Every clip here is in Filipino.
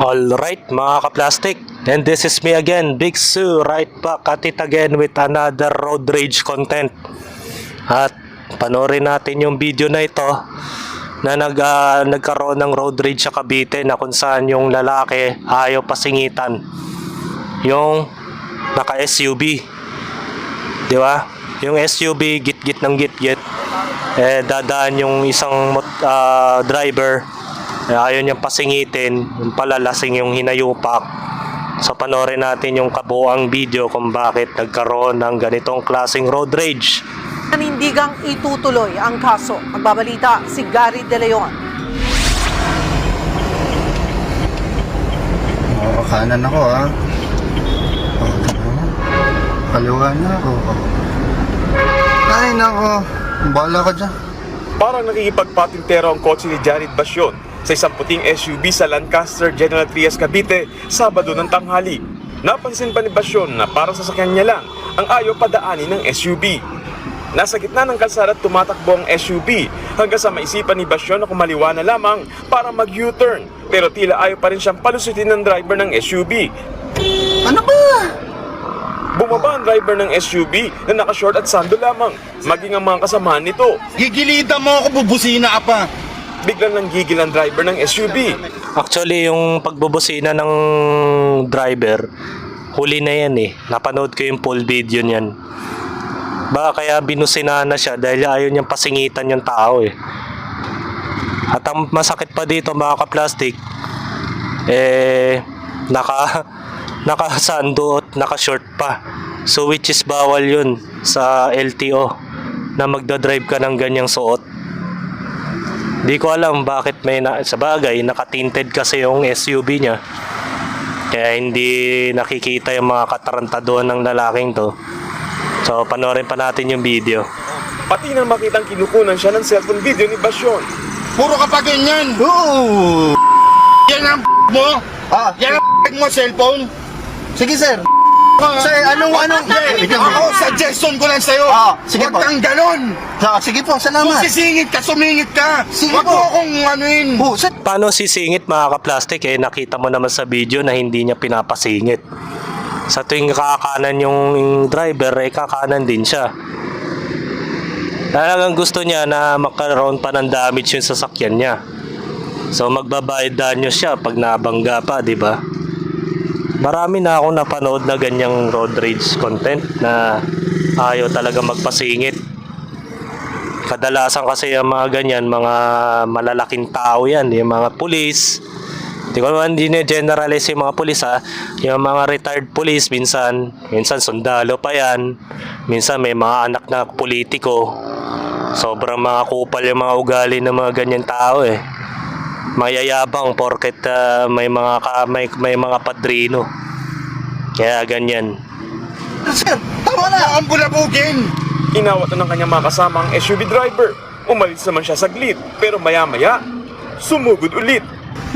Alright mga ka-plastic, and this is me again, Big Sue, right back at it again with another road rage content. At panoorin natin yung video na ito na nagkaroon ng road rage sa Cavite, na kung saan yung lalaki ayaw pasingitan yung naka SUV, di ba? Yung SUV git-git ng git-git, dadaan yung isang driver, ayaw niyang pasingitin, yung palalasing yung hinayupak. So panoorin natin yung kabuuang video kung bakit nagkaroon ng ganitong klaseng road rage. Nanindigang itutuloy ang kaso. Magbabalita si Gary De Leon. Kanan ako ha. Kaliwa na ako. Ay nako, bahala ka dyan. Parang nakikipagpatintero ang kotse ni Jared Basyon sa isang puting SUV sa Lancaster, General Trias, Cavite, Sabado ng tanghali. Napansin pa ni Basyon na para sa sasakyan niya lang ang ayaw padaanin ng SUV. Nasa gitna ng kalsada at tumatakbo ang SUV hanggang sa maisipan ni Basyon na kumaliwa na lamang para mag-U-turn, pero tila ayaw pa rin siyang palusutin ng driver ng SUV. Ano ba? Bumaba ang driver ng SUV na naka-short at sando lamang, maging ang mga kasamahan nito. Gigilitan mo ako, bubusina ka pa. Biglang nanggigil ang driver ng SUV. Actually, yung pagbubusina ng driver, huli na yan eh. Napanood ko yung full video niyan. Baka kaya binusina na siya dahil ayaw niyang pasingitan yung tao eh. At ang masakit pa dito mga ka-plastic, nakasando at nakashort pa. So which is bawal yun sa LTO na magdadrive ka ng ganyang suot. Di ko alam bakit sa bagay nakatinted kasi yung SUV niya, kaya hindi nakikita yung mga katarantaduhan ng lalaking to. So panoorin pa natin yung video. Pati nang makitang kinukunan siya ng cellphone video ni Basyon. Puro ka pa ganyan. Oo. Yan ang mo. Yan ang mo cellphone. Sige sir. Sir, anong ako, suggestion ko lang sa'yo. Sige po. Huwag kang ganon. Sige po, salamat. Kung sisingit ka, sumingit ka. Sige po. Huwag mo akong anuin. Paano sisingit mga ka-plastic? Nakita mo naman sa video na hindi niya pinapasingit. Sa tuwing kakanan yung driver, kakanan din siya. Talagang gusto niya na magkaroon pa ng damage yung sasakyan niya. So magbabayad danyo siya pag nabangga pa, di ba? Marami na akong napanood na ganyang road rage content na ayaw talaga magpasingit. Kadalasan kasi yung mga ganyan, mga malalaking tao yan, yung mga pulis. Hindi ko naman generalize yung mga pulis ha. Yung mga retired pulis, minsan sundalo pa yan. Minsan may mga anak na politiko. Sobrang mga kupal yung mga ugali ng mga ganyan tao eh. Mayayabang porket may mga padrino. Kaya ganyan. Sir, tama na ang bulabugin. Inawat na ng kanyang mga kasama ang SUV driver. Umalis naman siya saglit, pero maya-maya, sumugod ulit.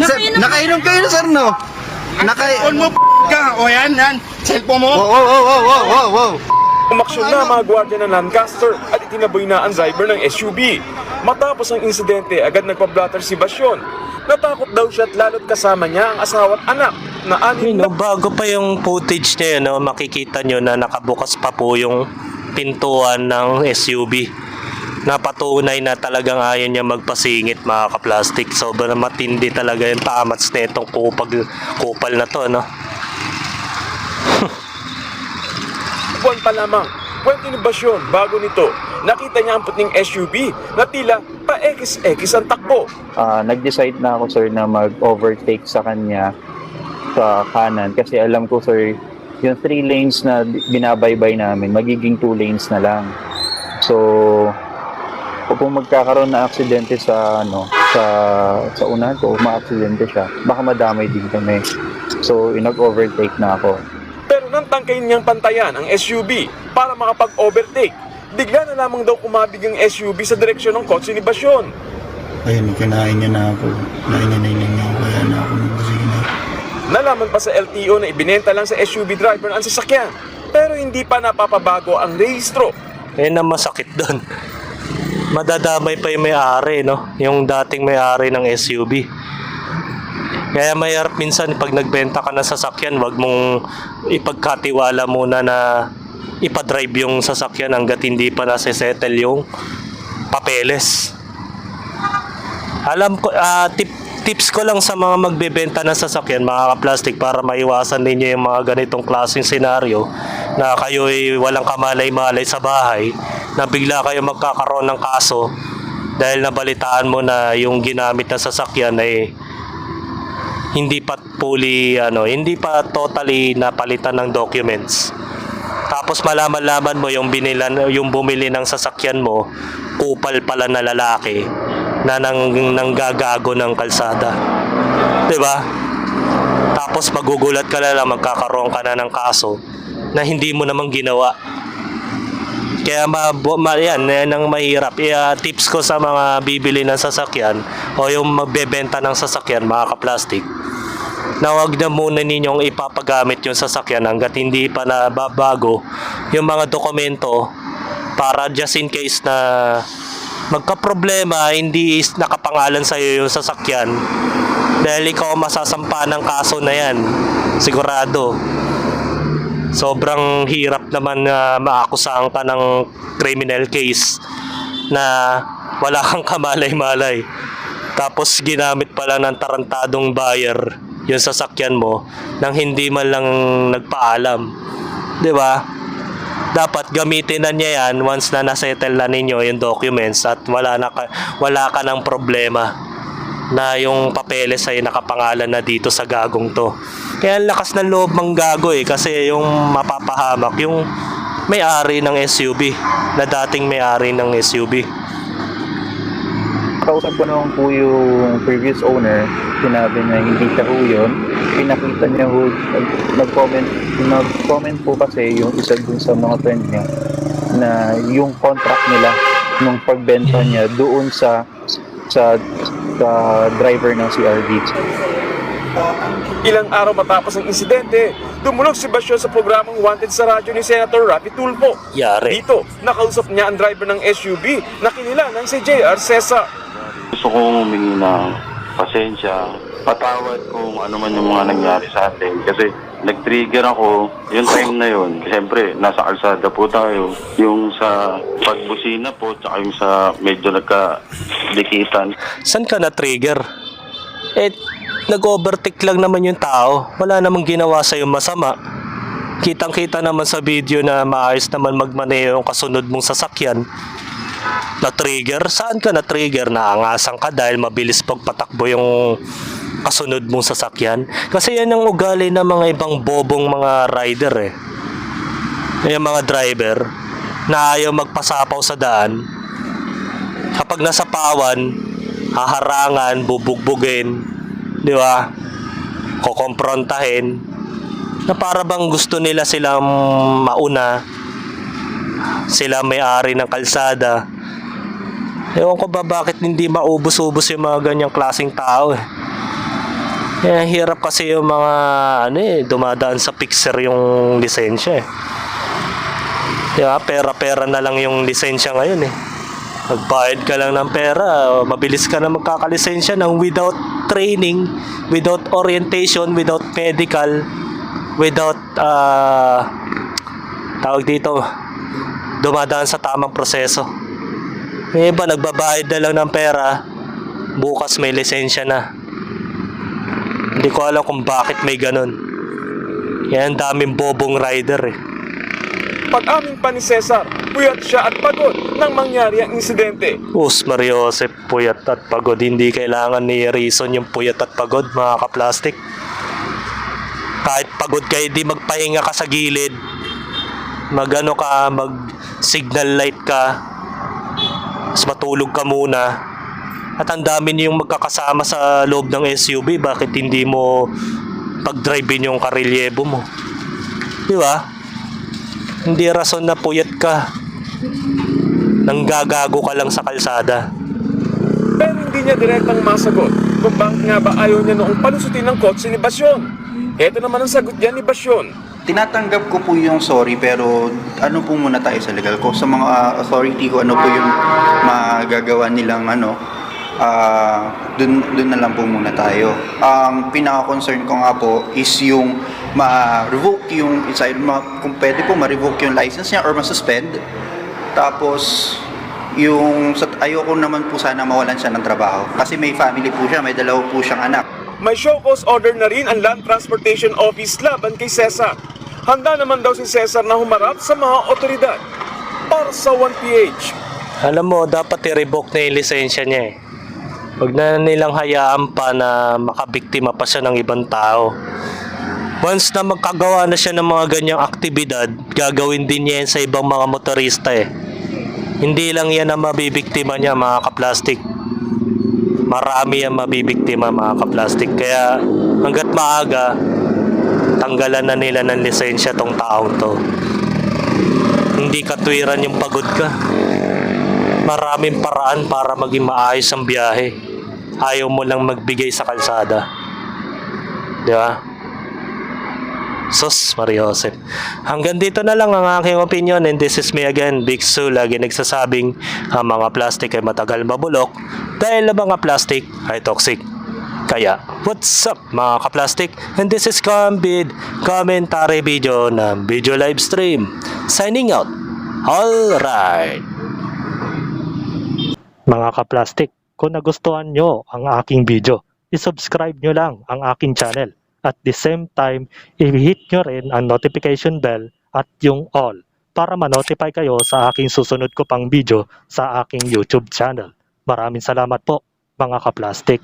Sir, nakainom kayo sir, no? Nakainom mo ka. O yan. Cellphone mo. Wow. Umaksyon na mga gwardiya ng Lancaster at itinaboy na ang driver ng SUV. Matapos ang insidente, agad nagpa-blatter si Basyon. Natakot daw siya at lalo't kasama niya ang asawa at anak na anim na... Bago pa yung footage niya yun, makikita nyo na nakabukas pa po yung pintuan ng SUV. Napatunay na talagang ayaw niya magpasingit mga ka-plastic. Sobrang matindi talaga yung tamats na itong kupal na to, no? Buwan pa lamang, kwento ni Basyon, bago nito, nakita niya ang puting SUV na tila pa-ekis-ekis ang takbo. Nag-decide na ako sir na mag-overtake sa kanya sa kanan kasi alam ko sir, yung 3 lanes na binabaybay namin, magiging 2 lanes na lang. So, kung magkakaroon na aksidente sa unahan ko, ma-aksidente siya, baka madamay din kami. So, nag-overtake na ako. Pero nang tangkayin niyang pantayan ang SUV para makapag-overtake, bigla na lamang daw kumabig ang SUV sa direksyon ng kotse ni Basyon. Ayun, kinain niya na ako. Kaya na ako magbusina. Nalaman pa sa LTO na ibinenta lang sa SUV driver ang sasakyan, pero hindi pa napapabago ang rehistro. Na masakit doon. Madadamay pa yung may-ari, no? Yung dating may-ari ng SUV. Kaya mahirap minsan pag nagbenta ka ng sasakyan, wag mong ipagkatiwala muna na ipadrive yung sasakyan hanggat hindi pa nasisettle yung papeles. Alam ko, tips ko lang sa mga magbebenta ng sasakyan, mga ka-plastic, para maiwasan ninyo yung mga ganitong klaseng senaryo na kayo'y walang kamalay-malay sa bahay, na bigla kayo magkakaroon ng kaso dahil nabalitaan mo na yung ginamit na sasakyan ay hindi pa hindi pa totally napalitan ng documents. Tapos malaman-laman mo yung bumili ng sasakyan mo, kupal pala na lalaki na nanggagago ng kalsada. 'Di ba? Tapos magugulat ka na lang, magkakaroon ka na ng kaso na hindi mo namang ginawa. Kaya yan ang mahirap. Tips ko sa mga bibili ng sasakyan o yung magbebenta ng sasakyan, mga ka-plastic, na huwag na muna ninyong ipapagamit yung sasakyan hanggat hindi pa nababago yung mga dokumento, para just in case na magka-problema, hindi nakapangalan sa iyo yung sasakyan, dahil ikaw masasampa ng kaso na yan, sigurado. Sobrang hirap naman na maakusahan ka ng criminal case na wala kang kamalay-malay, tapos ginamit pala ng tarantadong buyer yung sasakyan mo nang hindi man lang nagpaalam. 'Di ba? Dapat gamitin na niya yan once na nasettle na ninyo yung documents at wala ka ng problema na yung papeles ay nakapangalan na dito sa gagong to. Kaya ang lakas ng loob ng gago kasi yung mapapahamak yung may-ari ng SUV, na dating may-ari ng SUV. Kausap ko naman po yung previous owner, sinabi niya hindi siya ho yun. Pinakita niya ho, nag-comment po kasi yung isa dun sa mga friend niya na yung contract nila nung pagbenta niya doon sa driver ng CRV. Ilang araw matapos ang insidente, dumulog si Basyon sa programang Wanted sa radyo ni Senator Rapi Tulfo. Yari. Dito, nakausap niya ang driver ng SUV na kinilalang si JR Cesar. Gusto kong humingi ng pasensya, patawad kung ano man yung mga nangyari sa atin. Kasi nag-trigger ako yung time na yun. Siyempre, nasa kalsada po tayo. Yung sa pagbusina po, tsaka yung sa medyo nagka-dikitan. San ka na-trigger? Nag-overtake lang naman yung tao. Wala namang ginawa sa'yo masama. Kitang-kita naman sa video na maayos naman magmaneho yung kasunod mong sasakyan. Na-trigger? Saan ka na-trigger? Naangasan ka dahil mabilis pagpatakbo yung kasunod mong sasakyan? Kasi yan ang ugali ng mga ibang bobong mga rider Yung mga driver na ayaw magpasapaw sa daan. Kapag nasa pawan, haharangan, bubugbugin, di ba? Kukomprontahin, na para bang gusto nila silang mauna, sila may-ari ng kalsada. Ewan ko ba bakit hindi maubos-ubos yung mga ganyang klaseng tao hirap kasi yung mga dumadaan sa fixer yung lisensya Diba? Pera-pera na lang yung lisensya ngayon Magbayad ka lang ng pera, mabilis ka na magkakalisensya ng without training, without orientation, without medical, without tawag dito, dumadaan sa tamang proseso. May iba nagbabayad na lang ng pera, bukas may lisensya na. Hindi ko alam kung bakit may ganun. Yan, daming bobong rider Pag-amin pa ni Cesar, puyat siya at pagod nang mangyari ang insidente. Mario Joseph, puyat at pagod. Hindi kailangan ni reason yung puyat at pagod, mga ka-plastic. Kahit pagod kayo, di magpahinga ka sa gilid. Mag-signal light ka. Mas matulog ka muna. At ang dami niyong magkakasama sa loob ng SUV. Bakit hindi mo pag-drive-in yung karelyebo mo? Di ba? Hindi rason na puyat ka. Nanggagago ka lang sa kalsada. Pero hindi niya direktang masagot kung bakit nga ba ayaw niya noong palusutin ng kotse ni Basyon. Ito naman ang sagot niya ni Basyon. Tinatanggap ko po yung sorry, pero ano po muna tayo sa legal ko, sa mga authority ko, ano po yung magagawa nilang dun na lang po muna tayo. Ang pinaka-concern ko nga po is yung ma-revoke yung, kung pwede po ma-revoke yung license niya or ma-suspend. Tapos, ayoko naman po sana mawalan siya ng trabaho. Kasi may family po siya, may dalawa po siyang anak. May show cause order na rin ang Land Transportation Office laban kay Cesar. Handa naman daw si Cesar na humarap sa mga otoridad. Para sa 1PH, Alam mo, dapat i-revoke na yung lisensya niya eh. Huwag na nilang hayaan pa na makabiktima pa siya ng ibang tao. Once na magkagawa na siya ng mga ganyang aktibidad, gagawin din niya yan sa ibang mga motorista eh. Hindi lang yan ang mabibiktima niya, mga kaplastik. Marami ang mabibiktima, mga kaplastik. Kaya hanggat maaga, tanggalan na nila ng lisensya tong taong to. Hindi katwiran yung pagod ka. Maraming paraan para maging maayos ang biyahe. Ayaw mo lang magbigay sa kalsada. Di ba? Sus, Mariosep. Hanggang dito na lang ang aking opinion, and this is me again, Big Su. Lagi nagsasabing ang mga plastic ay matagal mabulok dahil ang mga plastic ay toxic. Kaya, what's up mga kaplastic? And this is Kambid commentary video ng video live stream. Signing out. Alright. Mga kaplastik, kung nagustuhan nyo ang aking video, isubscribe nyo lang ang aking channel. At the same time, i-hit nyo rin ang notification bell at yung all para ma-notify kayo sa aking susunod ko pang video sa aking YouTube channel. Maraming salamat po mga kaplastik.